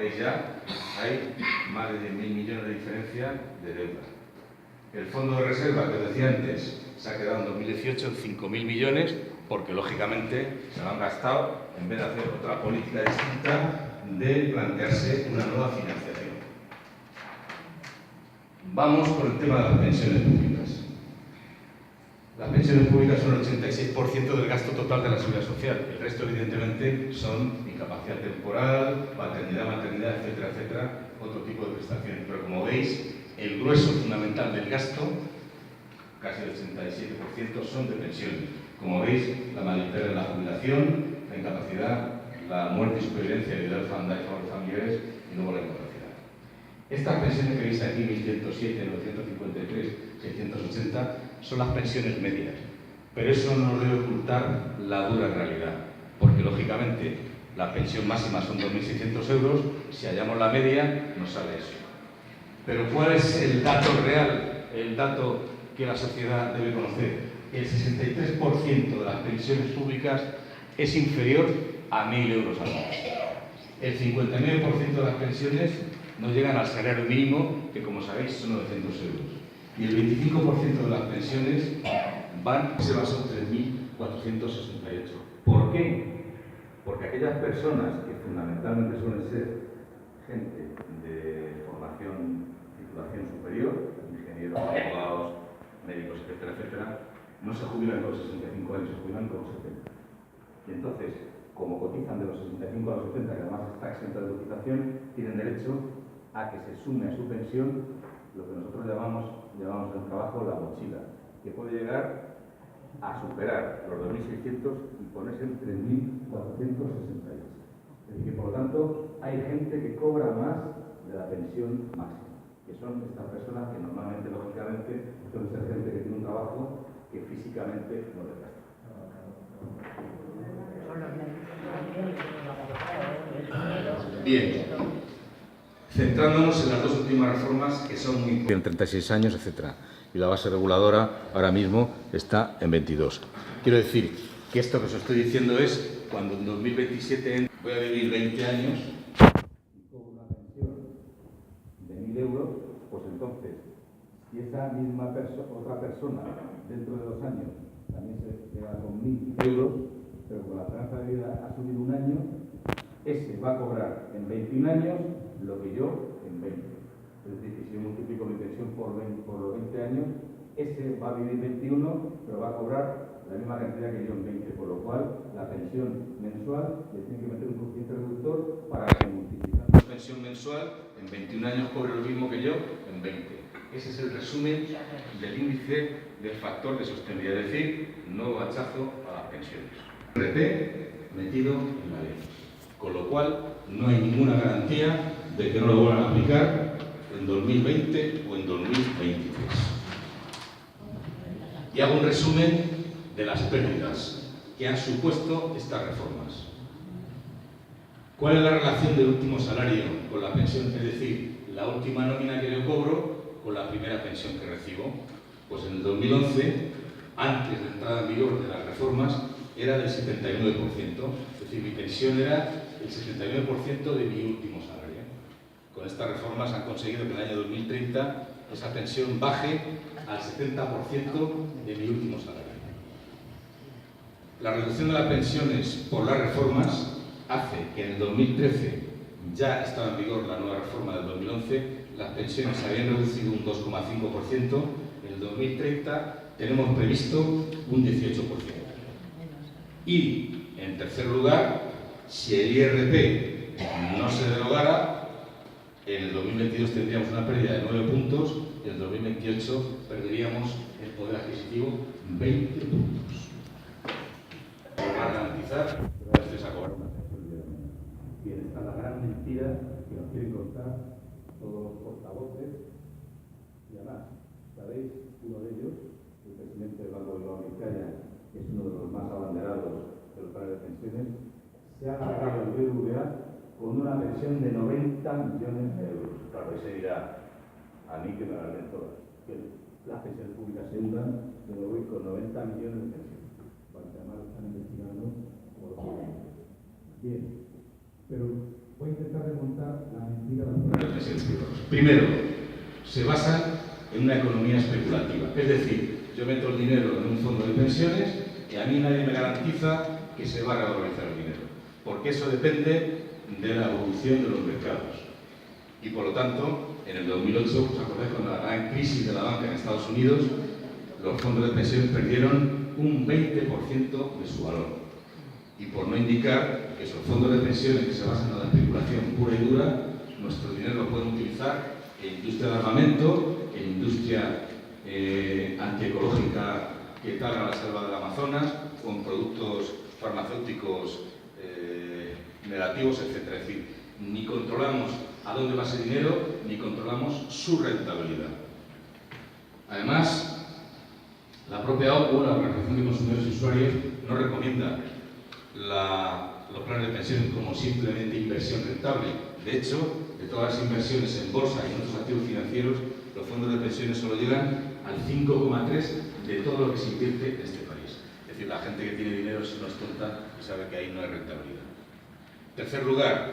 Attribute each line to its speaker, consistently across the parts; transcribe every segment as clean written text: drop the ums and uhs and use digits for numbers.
Speaker 1: veis ya, hay más de 10.000 millones de diferencia de deuda. El fondo de reserva que decía antes se ha quedado en 2018 en 5.000 millones porque, lógicamente, se lo han gastado en vez de hacer otra política distinta de plantearse una nueva financiación. Vamos por el tema de las pensiones públicas. Las pensiones públicas son el 86% del gasto total de la seguridad social. El resto, evidentemente, son incapacidad temporal, paternidad, maternidad, etcétera, etcétera, otro tipo de prestaciones. Pero como veis, el grueso fundamental del gasto, casi el 87%, son de pensiones. Como veis, la mayoría de la jubilación, la incapacidad, la muerte y supervivencia, ayuda al favor de familiares y luego la incapacidad. Estas pensiones que veis aquí, 1.107, 953, 680, son las pensiones medias. Pero eso no nos debe ocultar la dura realidad, porque lógicamente la pensión máxima son 2.600 euros, si hallamos la media nos sale eso. Pero ¿cuál es el dato real, el dato que la sociedad debe conocer? El 63% de las pensiones públicas es inferior a 1.000 euros al mes. El 59% de las pensiones no llegan al salario mínimo, que como sabéis son 900 euros. Y el 25% de las pensiones se basan en 3.468. ¿Por qué? Porque aquellas personas que fundamentalmente suelen ser gente de formación, titulación superior, ingenieros, abogados, médicos, etcétera, etcétera, no se jubilan con los 65 años, se jubilan con los 70. Y entonces, como cotizan de los 65 a los 70, que además está exenta de cotización, tienen derecho a que se sume a su pensión lo que nosotros llamamos en el trabajo la mochila, que puede llegar a superar los 2.600 y ponerse en 3.468. Es decir, que por lo tanto hay gente que cobra más de la pensión máxima, que son estas personas que normalmente, lógicamente, suelen ser gente que tiene un trabajo que físicamente no les gasta. Bien, centrándonos en las dos últimas reformas que son muy... Tienen 36 años, etc. Y la base reguladora ahora mismo está en 22. Quiero decir que esto que os estoy diciendo es cuando en 2027 voy a vivir 20 años y cobro una pensión de 1.000 euros, pues entonces, si esa misma otra persona dentro de 2 años también se queda con 1.000 euros, pero con la esperanza de vida ha subido un año, ese va a cobrar en 21 años lo que yo en 20. Es decir, que si yo multiplico mi pensión por los 20 años, ese va a vivir 21, pero va a cobrar la misma cantidad que yo en 20, por lo cual la pensión mensual le tiene que meter un coeficiente reductor para que multiplicando la pensión mensual en 21 años cobre lo mismo que yo en 20. Ese es el resumen del índice del factor de sostenibilidad, es decir, nuevo hachazo a las pensiones. RP metido en la ley, con lo cual no hay ninguna garantía de que no lo vuelvan a aplicar en 2020 o en 2023. Y hago un resumen de las pérdidas que han supuesto estas reformas. ¿Cuál es la relación del último salario con la pensión? Es decir, la última nómina que yo cobro con la primera pensión que recibo. Pues en el 2011, antes de entrada en vigor de las reformas, era del 79%. Es decir, mi pensión era el 79% de mi último salario. Con estas reformas han conseguido que en el año 2030 esa pensión baje al 70% de mi último salario. La reducción de las pensiones por las reformas hace que en el 2013, ya estaba en vigor la nueva reforma del 2011, las pensiones se habían reducido un 2,5%, en el 2030 tenemos previsto un 18%. Y, en tercer lugar, si el IRP no se derogara, en el 2022 tendríamos una pérdida de 9 puntos, y en el 2028 perderíamos el poder adquisitivo 20 puntos. Para garantizar que no estés a cobrar una pensión de menos. Y está la gran mentira que nos quieren contar todos los portavoces. Y además, ¿sabéis? Uno de ellos, el presidente del Banco de Vizcaya, que es uno de los más abanderados de los planes de pensiones, se ha agarrado el BBVA con una pensión de 90 millones de euros. Claro, ese dirá, a mí que me la den todas, que las pensiones públicas se hundan, yo me voy con 90 millones de pensiones. Porque además están investigando como los. Bien, pero Voy a intentar desmontar la mentira de los pensiones privados. Primero, se basan en una economía especulativa. Es decir, yo meto el dinero en un fondo de pensiones y a mí nadie me garantiza que se va a revalorizar el dinero, porque eso depende de la evolución de los mercados. Y por lo tanto, en el 2008, ¿os acordáis con la gran crisis de la banca en Estados Unidos? Los fondos de pensiones perdieron un 20% de su valor. Y por no indicar que esos fondos de pensiones que se basan en la especulación pura y dura, nuestro dinero lo pueden utilizar en industria de armamento, en industria antiecológica que tala la selva del Amazonas, con productos farmacéuticos negativos, etc. Es decir, ni controlamos a dónde va ese dinero, ni controlamos su rentabilidad. Además, la propia OCU, la Organización de Consumidores y Usuarios, no recomienda los planes de pensiones como simplemente inversión rentable. De hecho, de todas las inversiones en bolsa y en otros activos financieros, los fondos de pensiones solo llegan al 5,3% de todo lo que se invierte en este país. Es decir, la gente que tiene dinero no es tonta y sabe que ahí no hay rentabilidad. En tercer lugar,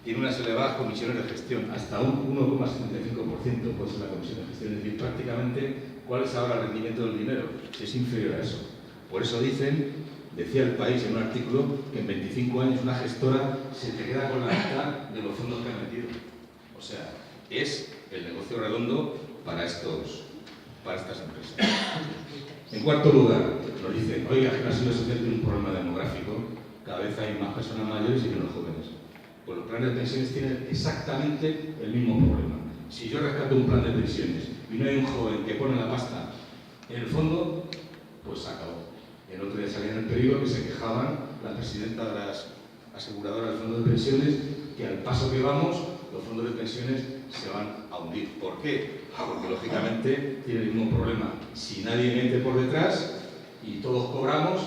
Speaker 1: tiene unas elevadas comisiones de gestión, hasta un 1,75% puede ser la comisión de gestión. Es decir, prácticamente, ¿cuál es ahora el rendimiento del dinero? Si es inferior a eso. Por eso decía El País en un artículo, que en 25 años una gestora se te queda con la mitad de los fondos que ha metido. O sea, es el negocio redondo para estas empresas. En cuarto lugar, nos dicen, oiga, que la seguridad social tiene un problema demográfico, cada vez hay más personas mayores y menos jóvenes. Pues los planes de pensiones tienen exactamente el mismo problema. Si yo rescato un plan de pensiones y no hay un joven que pone la pasta en el fondo, pues se acabó. El otro día salía en el periódico que se quejaban la presidenta de las aseguradoras del fondo de pensiones que al paso que vamos, los fondos de pensiones se van a hundir. ¿Por qué? Porque lógicamente tiene el mismo problema. Si nadie mete por detrás y todos cobramos,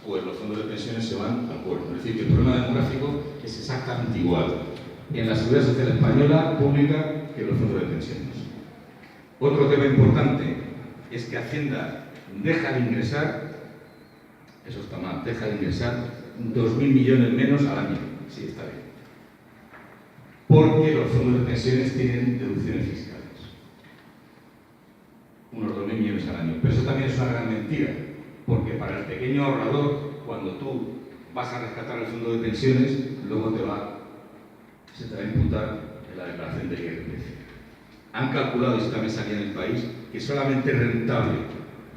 Speaker 1: pues los fondos de pensiones se van al cuerno. Es decir, que el problema demográfico es exactamente igual en la Seguridad Social Española pública que en los fondos de pensiones. Otro tema importante es que Hacienda deja de ingresar, eso está mal, deja de ingresar 2.000 millones menos al año. Sí, está bien. Porque los fondos de pensiones tienen deducciones fiscales. Unos 2.000 millones al año. Pero eso también es una gran mentira. Porque para el pequeño ahorrador, cuando tú vas a rescatar el fondo de pensiones, luego se te va a imputar en la declaración de IRPF. Han calculado, y esto también salía en El País, que solamente es rentable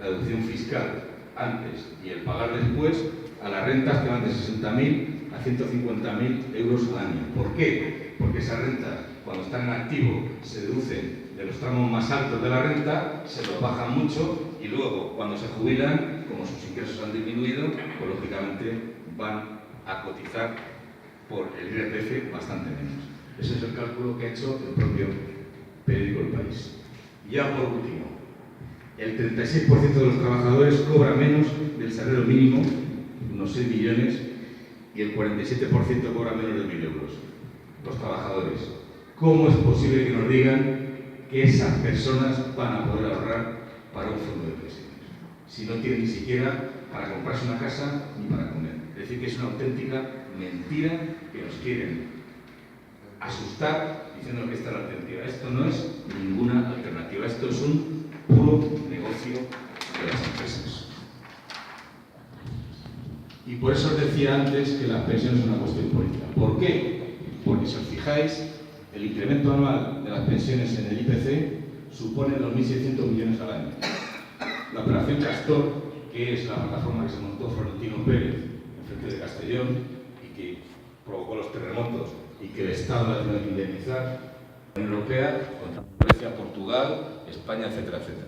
Speaker 1: la deducción fiscal antes y el pagar después a las rentas que van de 60.000 a 150.000 euros al año. ¿Por qué? Porque esas rentas, cuando están en activo, se deducen de los tramos más altos de la renta, se los bajan mucho y luego, cuando se jubilan, como sus ingresos han disminuido, pues lógicamente van a cotizar por el IRPF bastante menos. Ese es el cálculo que ha hecho el propio periódico El País. Ya por último, el 36% de los trabajadores cobra menos del salario mínimo, unos 6 millones, y el 47% cobra menos de 1.000 euros. Los trabajadores. ¿Cómo es posible que nos digan que esas personas van a poder ahorrar para un fondo de pensiones si no tienen ni siquiera para comprarse una casa ni para comer? Es decir, que es una auténtica mentira que nos quieren asustar diciendo que esta es la alternativa. Esto no es ninguna alternativa, esto es un puro negocio de las empresas. Y por eso os decía antes que las pensiones son una cuestión política. ¿Por qué? Porque si os fijáis, el incremento anual de las pensiones en el IPC supone 2.600 millones al año. La operación Castor, que es la plataforma que se montó Florentino Pérez en frente de Castellón y que provocó los terremotos y que el Estado la tiene que indemnizar, la Unión Europea, contra Grecia, Portugal, España, etcétera, etcétera.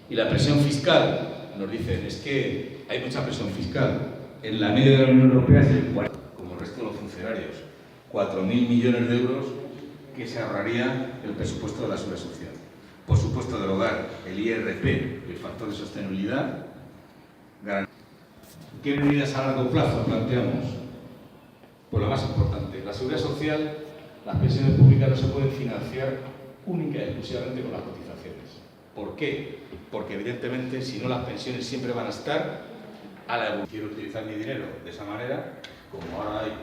Speaker 1: Y la presión fiscal, nos dicen, es que hay mucha presión fiscal. En la media de la Unión Europea es el 40%, como el resto de los funcionarios. 4.000 millones de euros que se ahorraría el presupuesto de la Seguridad Social. Por supuesto, derogar el IRP, el factor de sostenibilidad. ¿Qué medidas a largo plazo planteamos? Pues la más importante, la Seguridad Social, las pensiones públicas no se pueden financiar única y exclusivamente con las cotizaciones. ¿Por qué? Porque evidentemente, si no, las pensiones siempre van a estar a la evolución. Quiero utilizar mi dinero de esa manera, como ahora hay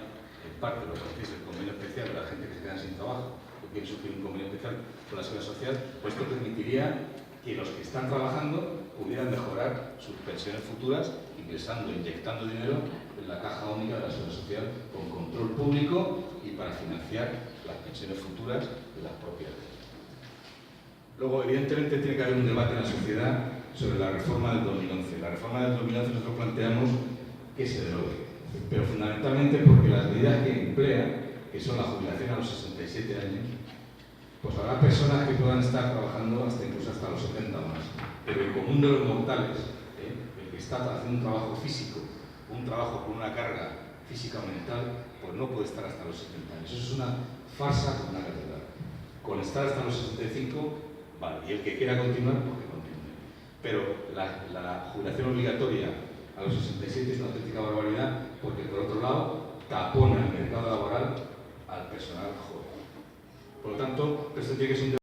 Speaker 1: parte lo que conocéis el convenio especial de la gente que se queda sin trabajo, que quiere sufrir un convenio especial con la Seguridad Social, pues esto permitiría que los que están trabajando pudieran mejorar sus pensiones futuras ingresando, inyectando dinero en la caja única de la Seguridad Social con control público y para financiar las pensiones futuras de las propias. Luego, evidentemente, tiene que haber un debate en la sociedad sobre la reforma del 2011. La reforma del 2011 nosotros planteamos que se derogue, pero fundamentalmente porque las medidas que emplea, que son la jubilación a los 67 años, pues habrá personas que puedan estar trabajando incluso hasta los 70 o más. Pero el común de los mortales, el que está haciendo un trabajo físico, un trabajo con una carga física o mental, pues no puede estar hasta los 70 años. Eso es una farsa con una catedral. Con estar hasta los 65, vale, y el que quiera continuar, pues que continúe. Pero la jubilación obligatoria a los 67 es una auténtica barbaridad, porque por otro lado tapona el mercado laboral al personal joven. Por lo tanto, esto tiene que ser un